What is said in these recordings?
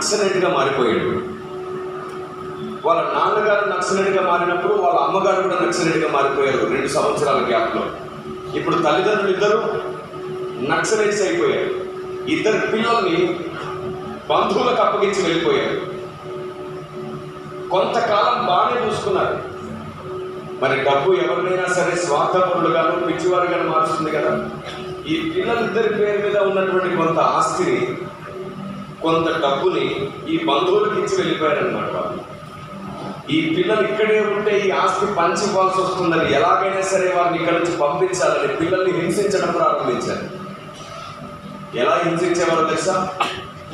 నక్సలైట్గా మారిపోయాడు. వాళ్ళ నాన్నగారు నక్సలైట్గా మారినప్పుడు వాళ్ళ అమ్మగారు కూడా నక్సలైట్గా మారిపోయారు 2 సంవత్సరాల గ్యాప్లో. ఇప్పుడు తల్లిదండ్రులు ఇద్దరు నక్సలైట్స్ అయిపోయారు. ఇద్దరు పిల్లల్ని బంధువులకు అప్పగించి వెళ్ళిపోయారు. కొంతకాలం బాగానే చూసుకున్నారు. మరి డబ్బు ఎవరినైనా సరే స్వార్థపరులుగాను పిచ్చివారుగాను మారుస్తుంది కదా. ఈ పిల్లలిద్దరి పేరు మీద ఉన్నటువంటి కొంత ఆస్తిని, కొంత డబ్బుని ఈ బంధువులకు ఇచ్చి వెళ్ళిపోయారనమాట వాళ్ళు. ఈ పిల్లలు ఇక్కడే ఉంటే ఈ ఆస్తి పంచిపోవాల్సి వస్తుందని ఎలాగైనా సరే వారిని ఇక్కడ నుంచి పంపించాలని పిల్లల్ని హింసించడం ప్రారంభించారు. ఎలా హింసించేవారో తెలుసా?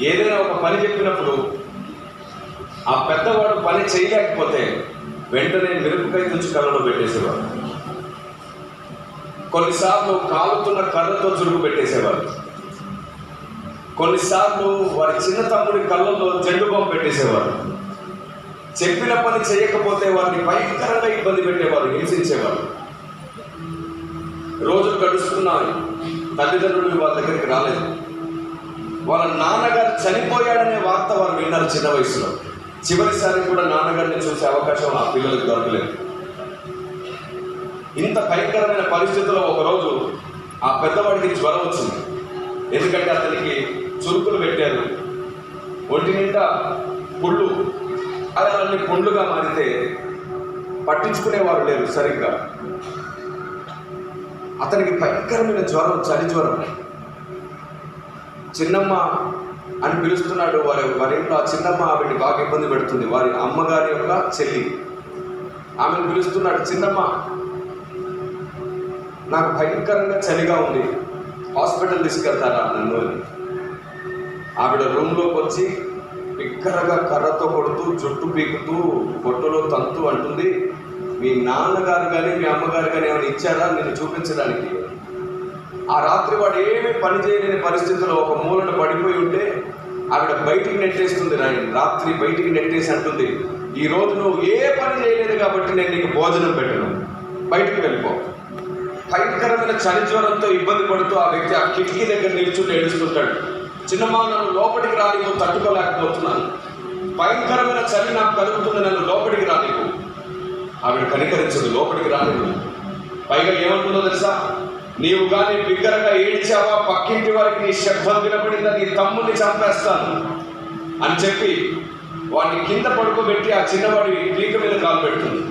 ఏదైనా ఒక పని చెప్పినప్పుడు ఆ పెద్దవాడు పని చేయలేకపోతే వెంటనే మిరపకాయ తుంచి కళ్ళలో పెట్టేసేవారు. కొన్నిసార్లు కాలుతున్న కర్రతో చురుకు పెట్టేసేవారు. కొన్నిసార్లు వారి చిన్న తమ్ముడి కళ్ళల్లో జెండు బాంబు పెట్టేసేవారు. చెప్పిన పని చేయకపోతే వారిని భయంకరంగా ఇబ్బంది పెట్టేవారు, హింసించేవారు. రోజులు గడుస్తున్నాయి. తల్లిదండ్రులు వాళ్ళ దగ్గరికి రాలేదు. వాళ్ళ నాన్నగారు చనిపోయాడనే వార్త వారు విన్నారు చిన్న వయసులో. చివరిసారి కూడా నాన్నగారిని చూసే అవకాశం ఆ పిల్లలకు దొరకలేదు. ఇంత భయంకరమైన పరిస్థితుల్లో ఒకరోజు ఆ పెద్దవాడికి జ్వరం వచ్చింది. ఎందుకంటే అతనికి చురుకులు పెట్టారు. ఒంటి నిండా పుళ్ళు, అదన్నీ పుండ్లుగా మారితే పట్టించుకునేవారు లేరు సరిగ్గా. అతనికి భయంకరమైన జ్వరం, చలి జ్వరం. చిన్నమ్మ అని పిలుస్తున్నాడు. వారి ఇంట్లో ఆ చిన్నమ్మ ఆవిడ్ని బాగా ఇబ్బంది పెడుతుంది. వారి అమ్మగారి యొక్క చెల్లి ఆమెను పిలుస్తున్నాడు. చిన్నమ్మ, నాకు భయంకరంగా చలిగా ఉంది, హాస్పిటల్ తీసుకెళ్తారా నన్ను అని. ఆవిడ రూమ్లోకి వచ్చి బిగ్గరగా కర్రతో కొడుతూ, జుట్టు పీకుతూ, బొట్టులో తంతు అంటుంది, మీ నాన్నగారు కానీ మీ అమ్మగారు కానీ ఏమైనా ఇచ్చారా నేను చూపించడానికి? ఆ రాత్రి వాడు ఏమీ పని చేయలేని పరిస్థితుల్లో ఒక మూలన పడిపోయి ఉంటే ఆవిడ బయటికి నెట్టేస్తుంది. రాత్రి బయటికి నెట్టేసి అంటుంది, ఈరోజు నువ్వు ఏ పని చేయలేదు కాబట్టి నేను నీకు భోజనం పెట్టను, బయటికి వెళ్ళిపో. భయంకరమైన చలి జ్వరంతో ఇబ్బంది పడుతూ ఆ వ్యక్తి ఆ కిటికీ దగ్గర నిల్చుని ఏడుస్తుంటాడు. చిన్నమ్మ, నన్ను లోపలికి రానివ్వు, తట్టుకోలేకపోతున్నాను, భయంకరమైన చలి నాకు కలుగుతుంది, నన్ను లోపలికి రానివ్వు. ఆవిడ కనికరించదు, లోపలికి రానివ్వు. పైగా ఏమంటుందో తెలుసా? నీవు కానీ బిగ్గరగా ఏడ్చావా, పక్కింటి వారికి నీ శబ్దం వినపడిందా, నీ తమ్ముడిని చంపేస్తాను అని చెప్పి వాడిని కింద పడుకోబెట్టి ఆ చిన్నవాడి పీక మీద కాలు పెడుతుంది.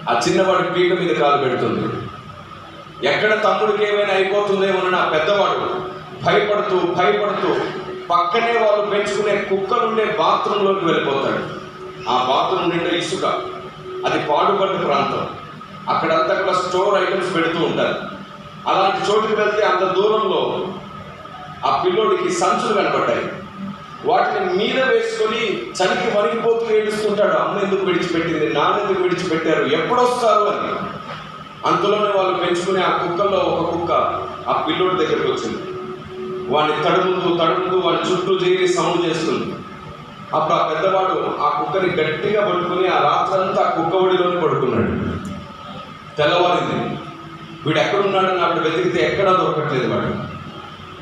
ఆ చిన్నవాడి పీక మీద కాలు పెడుతుంది. ఎక్కడ తమ్ముడికి ఏమైనా అయిపోతుందేమోనని ఆ పెద్దవాడు భయపడుతూ పక్కనే వాళ్ళు పెంచుకునే కుక్కలుండే బాత్రూంలోకి వెళ్ళిపోతాడు. ఆ బాత్రూమ్ నిండా ఇసుక, అది పాడుపడ్డ ప్రాంతం. అక్కడంతా కూడా స్టోర్ ఐటమ్స్ పెడుతూ ఉంటారు. అలాంటి చోటుకి వెళ్తే అంత దూరంలో ఆ పిల్లోడికి సంచులు కనపడ్డాయి. వాటిని మీద వేసుకొని చలికి వణికిపోతూ ఏడుస్తుంటాడు. అమ్మ ఎందుకు విడిచిపెట్టింది, నాన్న ఎందుకు విడిచిపెట్టారు, ఎప్పుడొస్తారు అని. అంతలోనే వాళ్ళు పెంచుకునే ఆ కుక్కల్లో ఒక కుక్క ఆ పిల్లోడి దగ్గరికి వచ్చింది. వాడిని తడుముతూ వాడి చుట్టూ చేరి సౌండ్ చేస్తుంది. అప్పుడు ఆ పెద్దవాడు ఆ కుక్కని గట్టిగా పట్టుకుని ఆ రాత్రంతా ఆ కుక్క ఒడిలోనే పడుకున్నాడు. తెల్లవారింది. వీడు ఎక్కడున్నాడని అక్కడ వెతికితే ఎక్కడా దొరకట్లేదు. వాడు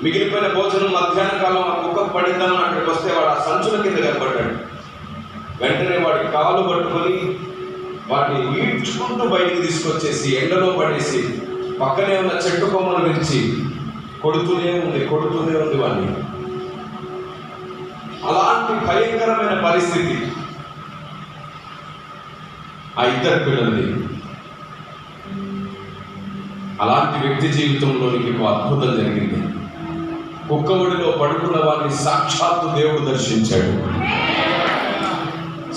మిగిలిపోయిన భోజనం మధ్యాహ్న కాలం ఆ కుక్కకు పడిందామని అక్కడికి వస్తే వాడు ఆ సంచుల కింద కనపడ్డాడు. వెంటనే వాడి కాలు పట్టుకొని వాడిని ఈడ్చుకుంటూ బయటికి తీసుకొచ్చేసి ఎండలో పడేసి పక్కనే ఉన్న చెట్టు కొమ్మను విరిచి కొడుతూనే ఉంది వాడిని. అలాంటి భయంకరమైన పరిస్థితి ఆ ఇద్దరు పిల్లల్ని. అలాంటి వ్యక్తి జీవితంలోనికి ఒక అద్భుతం జరిగింది. కుక్క ఒడిలో పడుకున్న వారిని సాక్షాత్తు దేవుడు దర్శించాడు.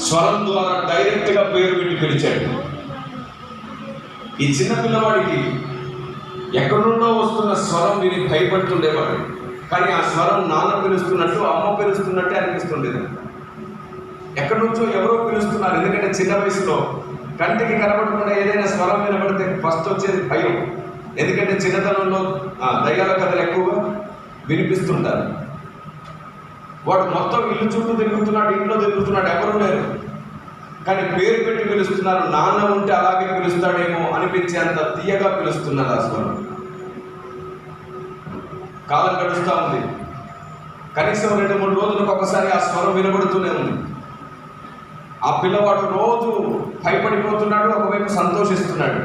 స్వరం ద్వారా డైరెక్ట్గా పేరు పెట్టి పిలిచాడు. ఈ చిన్న పిల్లవాడికి ఎక్కడి నుండో వస్తున్న స్వరం విని భయపడుతుండేవాడు. కానీ ఆ స్వరం నాన్న పిలుస్తున్నట్టు, అమ్మ పిలుస్తున్నట్టే అనిపిస్తుండేది. ఎక్కడి నుంచో ఎవరో పిలుస్తున్నారు. ఎందుకంటే చిన్న వయసులో కంటికి కనబడకుండా ఏదైనా స్వరం వినబడితే ఫస్ట్ వచ్చేది భయం. ఎందుకంటే చిన్నతనంలో దయ్యాల కథలు ఎక్కువగా వినిపిస్తుంటారు. వాడు మొత్తం ఇల్లు చుట్టూ తిరుగుతున్నాడు, ఇంట్లో తిరుగుతున్నాడు, ఎవరు లేరు. కానీ పేరు పెట్టి పిలుస్తున్నారు. నాన్న ఉంటే అలాగే పిలుస్తాడేమో అనిపించేంత తీయగా పిలుస్తున్నారు ఆ స్వరం. కాలం గడుస్తూ ఉంది. కనీసం 2-3 రోజులకు ఒకసారి ప్రతిసారి ఆ స్వరం వినబడుతూనే ఉంది. ఆ పిల్లవాడు రోజు భయపడిపోతున్నాడు, ఒకవైపు సంతోషిస్తున్నాడు.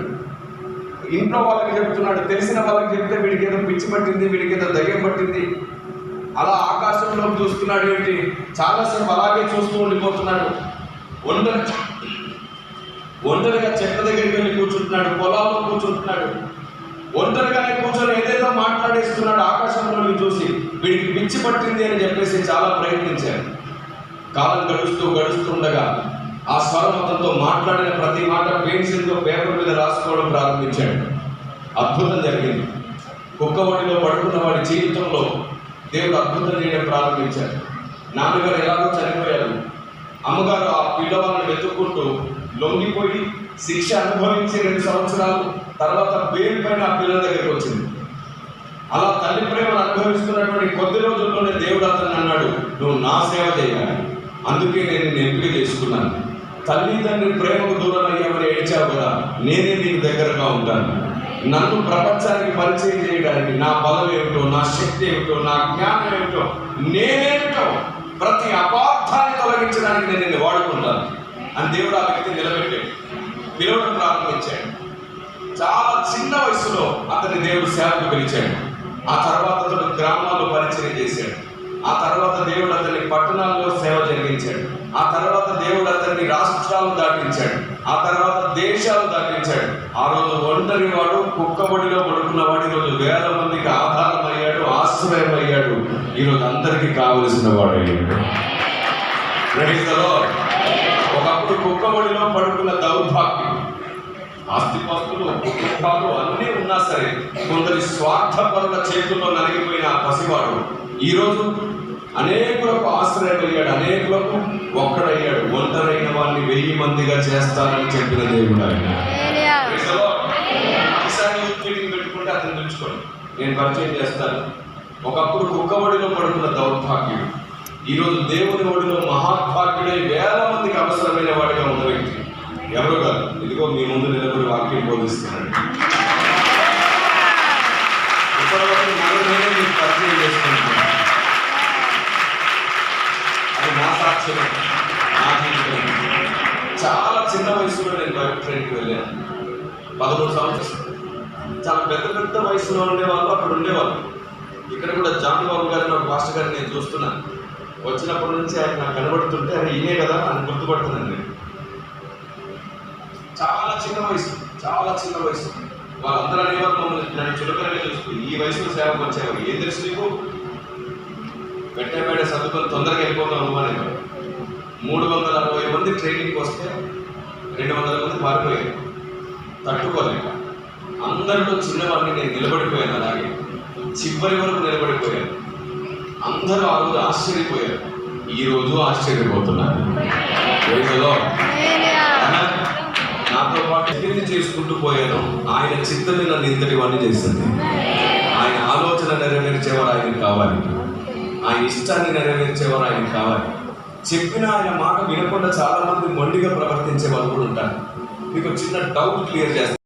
ఇంట్లో వాళ్ళకి చెప్తున్నాడు, తెలిసిన వాళ్ళకి చెప్తే వీడికి ఏదో పిచ్చి పట్టింది, వీడికి ఏదో దయ్యం పట్టింది. అలా ఆకాశంలో చూస్తున్నాడు ఏంటి, చాలాసేపు అలాగే చూస్తూ ఉండిపోతున్నాడు. ఒంటరిగా చెట్ల దగ్గరికి వెళ్ళి కూర్చుంటున్నాడు, పొలాల్లో కూర్చుంటున్నాడు. ఒంటరిగానే కూర్చొని ఏదేదో మాట్లాడేస్తున్నాడు ఆకాశంలోని చూసి. వీడికి పిచ్చి పట్టింది అని చెప్పేసి చాలా ప్రయత్నించాడు. కాలం గడుస్తుండగా ఆ స్వరం అతనితో మాట్లాడిన ప్రతి మాట పెన్సిల్తో పేపర్ మీద రాసుకోవడం ప్రారంభించాడు. అద్భుతం జరిగింది. కుక్కవడిలో పడుకున్న వాడి జీవితంలో దేవుడు అద్భుతం చేయడం ప్రారంభించాడు. నాన్నగారు ఎలాగో చనిపోయారు. అమ్మగారు ఆ పిల్లవాళ్ళని వెతుక్కుంటూ లొంగిపోయి శిక్ష అనుభవించి 2 సంవత్సరాలు తర్వాత బెయిల్ పైన ఆ పిల్లల దగ్గరికి వచ్చింది. అలా తల్లి ప్రేమను అనుభవిస్తున్నటువంటి కొద్ది రోజుల్లోనే దేవుడు అతన్ని అన్నాడు, నువ్వు నా సేవ చేయాలి, అందుకే నేను నిన్ను ఎంపిక చేసుకున్నాను. తల్లిదండ్రి ప్రేమకు దూరం అయ్యామని ఏడ్చావు కదా, నేనే నీకు దగ్గరగా ఉంటాను. నన్ను ప్రపంచానికి పరిచయం చేయడానికి నా బలం ఏమిటో, నా శక్తి ఏమిటో, నా జ్ఞానం ఏమిటో, నేనేమిటో ప్రతి అపార్థాన్ని తొలగించడానికి నేను నిన్ను వాడుకుంటాను అని దేవుడు ఆ వ్యక్తిని నిలబెట్టాడు. పిలవడం ప్రారంభించాడు. చాలా చిన్న వయసులో అతన్ని దేవుడు సేవకు పిలిచాడు. ఆ తర్వాత అతడు గ్రామాల్లో పరిచయం చేశాడు. ఆ తర్వాత దేవుడు అతన్ని పట్టణాల్లో సేవ జరిగించాడు. ఆ తర్వాత దేవుడు అతన్ని రాష్ట్రాలు దాటించాడు. ఆ తర్వాత దేశాలు దాటించాడు. ఆ రోజు ఒంటరి వాడు, కుక్కబడిలో పడుకున్నవాడు ఈరోజు వేల మందికి ఆధారం అయ్యాడు, ఆశ్రయం అయ్యాడు. ఈరోజు అందరికీ కావలసిన వాడు అయ్యాడు. ఒకప్పుడు కుక్కబడిలో పడుకున్న దౌర్భాగ్యం, ఆస్తిపాస్తులు, కుటుంబాలు అన్నీ ఉన్నా సరే కొందరి స్వార్థపరుల చేతుల్లో నలిగిపోయిన ఆ పసివాడు ఈరోజు అనేకులకు ఆశ్రయమయ్యాడు, అనేకులకు ఒక్కడయ్యాడు. ఒంటరైన వాడిని 1000 మందిగా చేస్తానని చెప్పిన దేవుడు ఆయన. ఈసారి మీటింగ్ పెట్టుకుంటే అతను పిలుచుకోండి, నేను పరిచయం చేస్తాను. ఒకప్పుడు కుక్కబడిలో పడుకున్న దౌర్భాగ్యుడు ఈరోజు దేవుని ఒడిలో మహాభాగ్యుడై వేల మందికి అవసరమైన వాడిగా ఉన్న వ్యక్తి ఎవరు కాదు, ఇదిగో మీ ముందు నిలబడి వాక్యం బోధిస్తున్నాడు. ఇప్పటివరకు నేనే మీకు పరిచయం చేసుకుంటున్నాను. అది నా సాక్ష్యం, నా జీవితం. చాలా చిన్న వయసులో నేను బైబిల్ ట్రైన్కి వెళ్ళాను. 13 సంవత్సరాలు. చాలా పెద్ద వయసులో ఉండేవాళ్ళు అక్కడ ఉండేవాళ్ళు. ఇక్కడ కూడా జాన్ బాబు గారిని, ఒక మాస్టర్ గారిని నేను చూస్తున్నాను. వచ్చినప్పటి నుంచి ఆయన నాకు కనబడుతుంటే అది ఈయనే కదా అని గుర్తుపడుతున్నాను నేను. చాలా చిన్న వయసు. వాళ్ళందరూ అనేవారు మమ్మల్ని నన్ను చులకనగా చూస్తూ, ఈ వయసులో సేవకు వచ్చేవారు, ఏం తెలుసు నీకు, పెట్టేపేట సర్దుకొని తొందరగా వెళ్ళిపోతాం అనుమానం. 360 మంది ట్రైనింగ్కి వస్తే 200 మంది పారిపోయారు. తట్టుకోలేక అందరిలో చిన్నవాడిని నేను నిలబడిపోయాను. అలాగే చివరి వరకు నిలబడిపోయాను. అందరూ ఆ రోజు ఆశ్చర్యపోయారు, ఈ రోజు ఆశ్చర్యపోతున్నారు. నాతో పాటు ఎన్ని చేసుకుంటూ పోయాను. ఆయన చిత్తని నన్ను ఇంతటి వాడిని చేస్తుంది. ఆయన ఆలోచన నెరవేర్చేవారు ఆయనకు కావాలి, ఆయన ఇష్టాన్ని నెరవేర్చేవారు ఆయనకు కావాలి. చెప్పిన ఆయన మాట వినకుండా చాలా మంది మొండిగా ప్రవర్తించే వాళ్ళు కూడా ఉంటారు. మీకు చిన్న డౌట్ క్లియర్ చేస్తారు.